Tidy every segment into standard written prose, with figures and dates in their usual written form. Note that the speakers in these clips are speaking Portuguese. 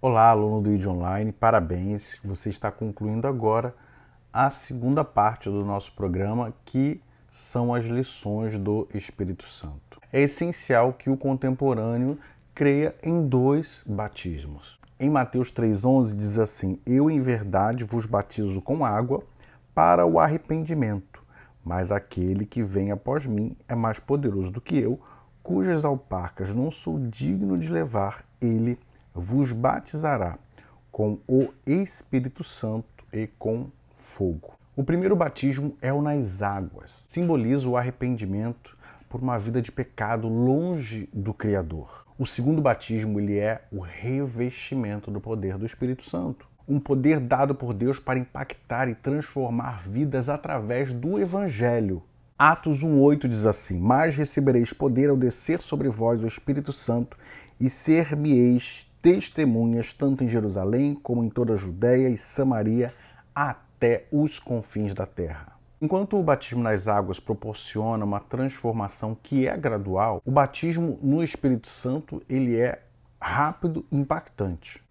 Olá, aluno do ID Online, parabéns! Você está concluindo agora a segunda parte do nosso programa, que são as lições do Espírito Santo. É essencial que o contemporâneo creia em dois batismos. Em Mateus 3,11 diz assim: Eu em verdade vos batizo com água para o arrependimento, mas aquele que vem após mim é mais poderoso do que eu, cujas alparcas não sou digno de levar. Ele vos batizará com o Espírito Santo e com fogo. O primeiro batismo é o nas águas. Simboliza o arrependimento por uma vida de pecado longe do Criador. O segundo batismo, ele é o revestimento do poder do Espírito Santo. Um poder dado por Deus para impactar e transformar vidas através do Evangelho. Atos 1,8 diz assim: Mas recebereis poder ao descer sobre vós o Espírito Santo, e ser-me-eis testemunhas tanto em Jerusalém como em toda a Judéia e Samaria, até os confins da terra. Enquanto o batismo nas águas proporciona uma transformação que é gradual, o batismo no Espírito Santo ele é rápido e impactante.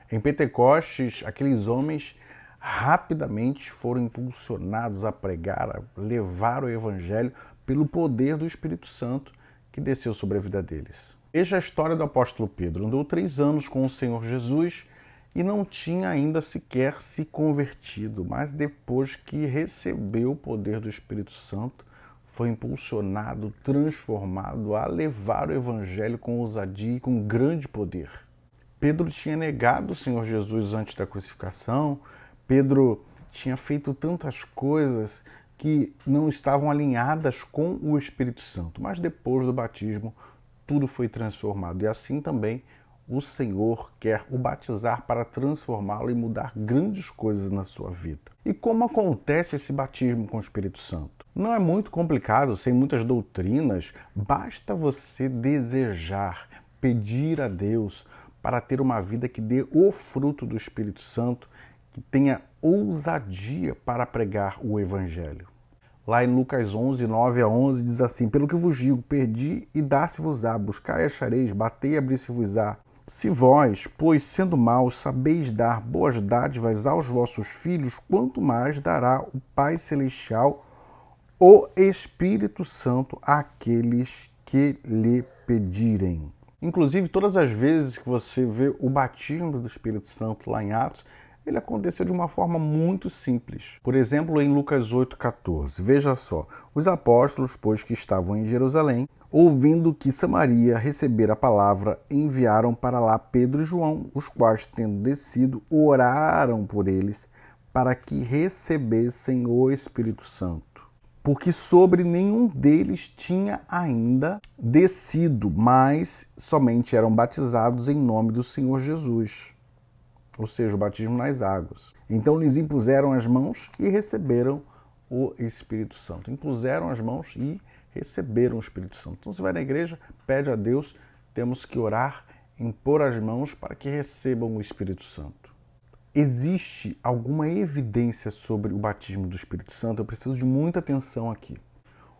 Em Pentecostes, aqueles homens rapidamente foram impulsionados a pregar, a levar o Evangelho pelo poder do Espírito Santo que desceu sobre a vida deles. Veja a história do apóstolo Pedro. Andou 3 anos com o Senhor Jesus e não tinha ainda sequer se convertido, mas depois que recebeu o poder do Espírito Santo, foi impulsionado, transformado a levar o Evangelho com ousadia e com grande poder. Pedro tinha negado o Senhor Jesus antes da crucificação. Pedro tinha feito tantas coisas que não estavam alinhadas com o Espírito Santo. Mas depois do batismo, tudo foi transformado. E assim também o Senhor quer o batizar para transformá-lo e mudar grandes coisas na sua vida. E como acontece esse batismo com o Espírito Santo? Não é muito complicado, sem muitas doutrinas, basta você desejar, pedir a Deus para ter uma vida que dê o fruto do Espírito Santo, que tenha ousadia para pregar o Evangelho. Lá em Lucas 11, 9 a 11, diz assim: Pelo que vos digo, perdi e dar-se-vos-á, buscai e achareis, batei e abrir-se-vos-á. Se vós, pois, sendo maus, sabeis dar boas dádivas aos vossos filhos, quanto mais dará o Pai Celestial o Espírito Santo àqueles que lhe pedirem. Inclusive, todas as vezes que você vê o batismo do Espírito Santo lá em Atos, ele aconteceu de uma forma muito simples. Por exemplo, em Lucas 8,14. Veja só: os apóstolos, pois que estavam em Jerusalém, ouvindo que Samaria recebera a palavra, enviaram para lá Pedro e João, os quais, tendo descido, oraram por eles para que recebessem o Espírito Santo, porque sobre nenhum deles tinha ainda descido, mas somente eram batizados em nome do Senhor Jesus, ou seja, o batismo nas águas. Então lhes impuseram as mãos e receberam o Espírito Santo. Impuseram as mãos e receberam o Espírito Santo. Então você vai na igreja, pede a Deus, temos que orar, impor as mãos para que recebam o Espírito Santo. Existe alguma evidência sobre o batismo do Espírito Santo? Eu preciso de muita atenção aqui.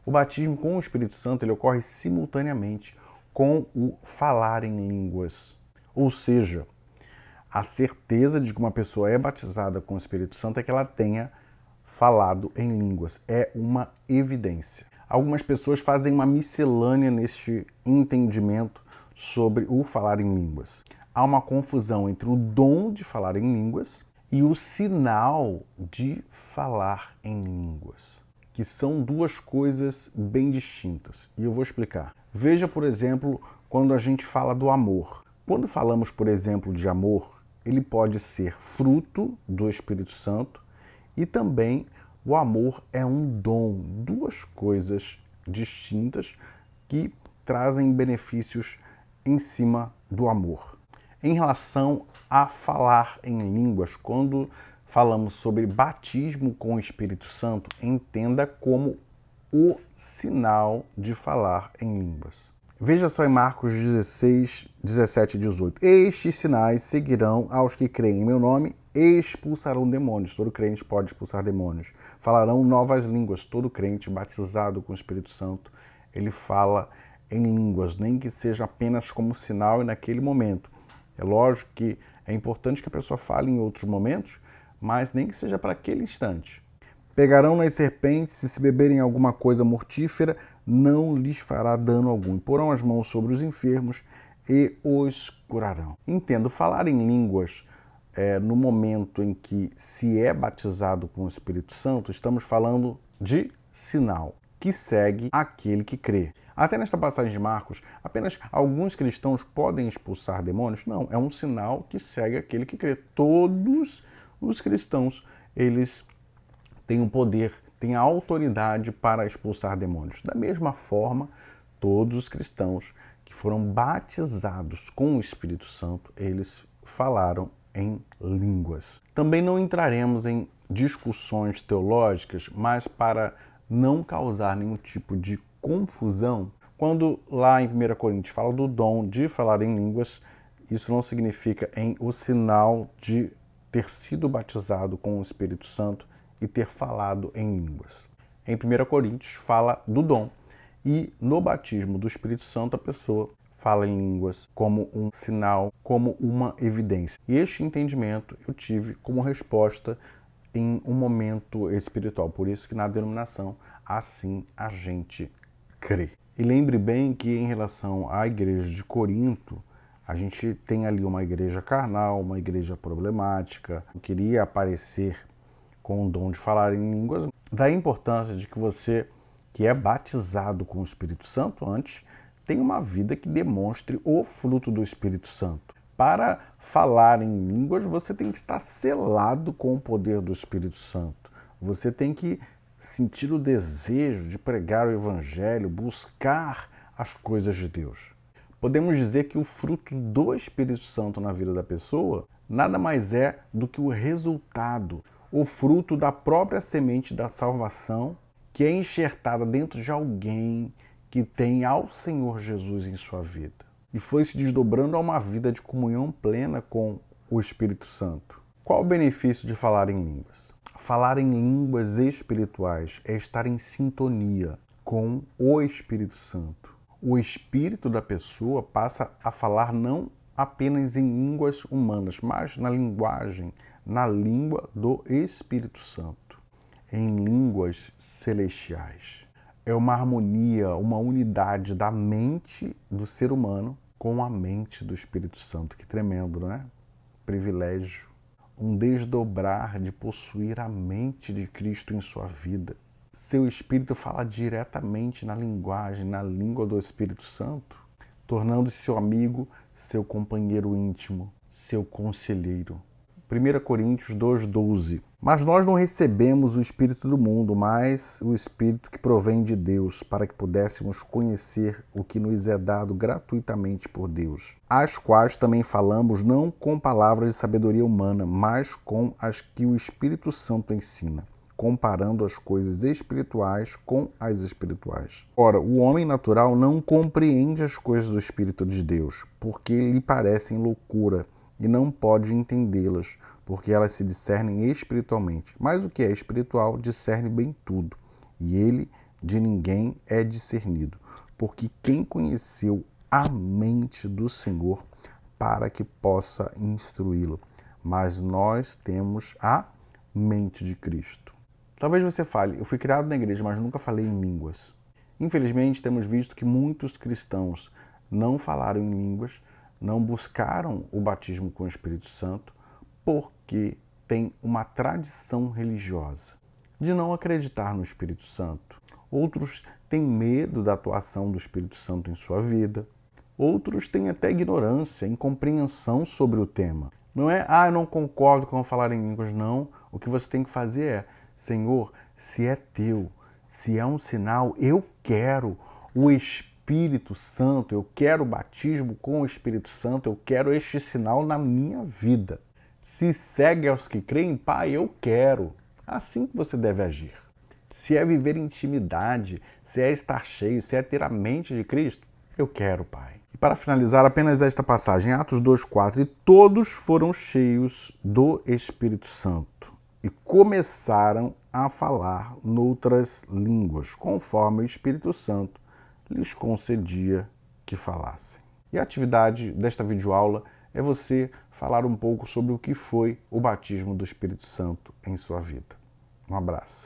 O batismo com o Espírito Santo ele ocorre simultaneamente com o falar em línguas. Ou seja, a certeza de que uma pessoa é batizada com o Espírito Santo é que ela tenha falado em línguas. É uma evidência. Algumas pessoas fazem uma miscelânea neste entendimento sobre o falar em línguas. Há uma confusão entre o dom de falar em línguas e o sinal de falar em línguas, que são duas coisas bem distintas. E eu vou explicar. Veja, por exemplo, quando a gente fala do amor. Quando falamos, por exemplo, de amor, ele pode ser fruto do Espírito Santo e também o amor é um dom, duas coisas distintas que trazem benefícios em cima do amor. Em relação a falar em línguas, quando falamos sobre batismo com o Espírito Santo, entenda como o sinal de falar em línguas. Veja só em Marcos 16, 17 e 18. Estes sinais seguirão aos que creem em meu nome, expulsarão demônios. Todo crente pode expulsar demônios. Falarão novas línguas. Todo crente batizado com o Espírito Santo, ele fala em línguas, nem que seja apenas como sinal e naquele momento. É lógico que É importante que a pessoa fale em outros momentos, mas nem que seja para aquele instante. Pegarão nas serpentes, e se beberem alguma coisa mortífera, não lhes fará dano algum. Porão as mãos sobre os enfermos e os curarão. Entendo, falar em línguas no momento em que se é batizado com o Espírito Santo, estamos falando de sinal que segue aquele que crê. Até nesta passagem de Marcos, apenas alguns cristãos podem expulsar demônios? Não, é um sinal que segue aquele que crê. Todos os cristãos, eles têm o poder, têm a autoridade para expulsar demônios. Da mesma forma, todos os cristãos que foram batizados com o Espírito Santo, eles falaram em línguas. Também não entraremos em discussões teológicas, mas para não causar nenhum tipo de confusão, quando lá em 1 Coríntios fala do dom de falar em línguas, isso não significa em o sinal de ter sido batizado com o Espírito Santo e ter falado em línguas. Em 1 Coríntios fala do dom, e no batismo do Espírito Santo a pessoa fala em línguas como um sinal, como uma evidência. E este entendimento eu tive como resposta em um momento espiritual. Por isso que na denominação, assim a gente crê. E lembre bem que em relação à igreja de Corinto, a gente tem ali uma igreja carnal, uma igreja problemática, que queria aparecer com o dom de falar em línguas. Daí a importância de que você, que é batizado com o Espírito Santo antes, tenha uma vida que demonstre o fruto do Espírito Santo. Para falar em línguas, você tem que estar selado com o poder do Espírito Santo. Você tem que sentir o desejo de pregar o Evangelho, buscar as coisas de Deus. Podemos dizer que o fruto do Espírito Santo na vida da pessoa nada mais é do que o resultado, o fruto da própria semente da salvação que é enxertada dentro de alguém que tem ao Senhor Jesus em sua vida. E foi se desdobrando a uma vida de comunhão plena com o Espírito Santo. Qual o benefício de falar em línguas? Falar em línguas espirituais é estar em sintonia com o Espírito Santo. O espírito da pessoa passa a falar não apenas em línguas humanas, mas na linguagem, na língua do Espírito Santo, em línguas celestiais. É uma harmonia, uma unidade da mente do ser humano com a mente do Espírito Santo. Que tremendo, não é? Privilégio. Um desdobrar de possuir a mente de Cristo em sua vida. Seu Espírito fala diretamente na linguagem, na língua do Espírito Santo, tornando-se seu amigo, seu companheiro íntimo, seu conselheiro. 1 Coríntios 2,12. Mas nós não recebemos o Espírito do mundo, mas o Espírito que provém de Deus, para que pudéssemos conhecer o que nos é dado gratuitamente por Deus, as quais também falamos não com palavras de sabedoria humana, mas com as que o Espírito Santo ensina, comparando as coisas espirituais com as espirituais. Ora, o homem natural não compreende as coisas do Espírito de Deus, porque lhe parecem loucura, e não pode entendê-las, porque elas se discernem espiritualmente. Mas o que é espiritual discerne bem tudo, e ele de ninguém é discernido, porque quem conheceu a mente do Senhor para que possa instruí-lo? Mas nós temos a mente de Cristo. Talvez você fale, eu fui criado na igreja, mas nunca falei em línguas. Infelizmente, temos visto que muitos cristãos não falaram em línguas, não buscaram o batismo com o Espírito Santo, porque tem uma tradição religiosa de não acreditar no Espírito Santo. Outros têm medo da atuação do Espírito Santo em sua vida. Outros têm até ignorância, incompreensão sobre o tema. Não é, eu não concordo com falar em línguas, não. O que você tem que fazer é, Senhor, se é teu, se é um sinal, eu quero o Espírito Santo, eu quero o batismo com o Espírito Santo, eu quero este sinal na minha vida. Se segue aos que creem, Pai, eu quero. Assim que você deve agir. Se é viver intimidade, se é estar cheio, se é ter a mente de Cristo, eu quero, Pai. E para finalizar, apenas esta passagem, Atos 2,4. E todos foram cheios do Espírito Santo e começaram a falar noutras línguas, conforme o Espírito Santo lhes concedia que falassem. E a atividade desta videoaula é você falar um pouco sobre o que foi o batismo do Espírito Santo em sua vida. Um abraço.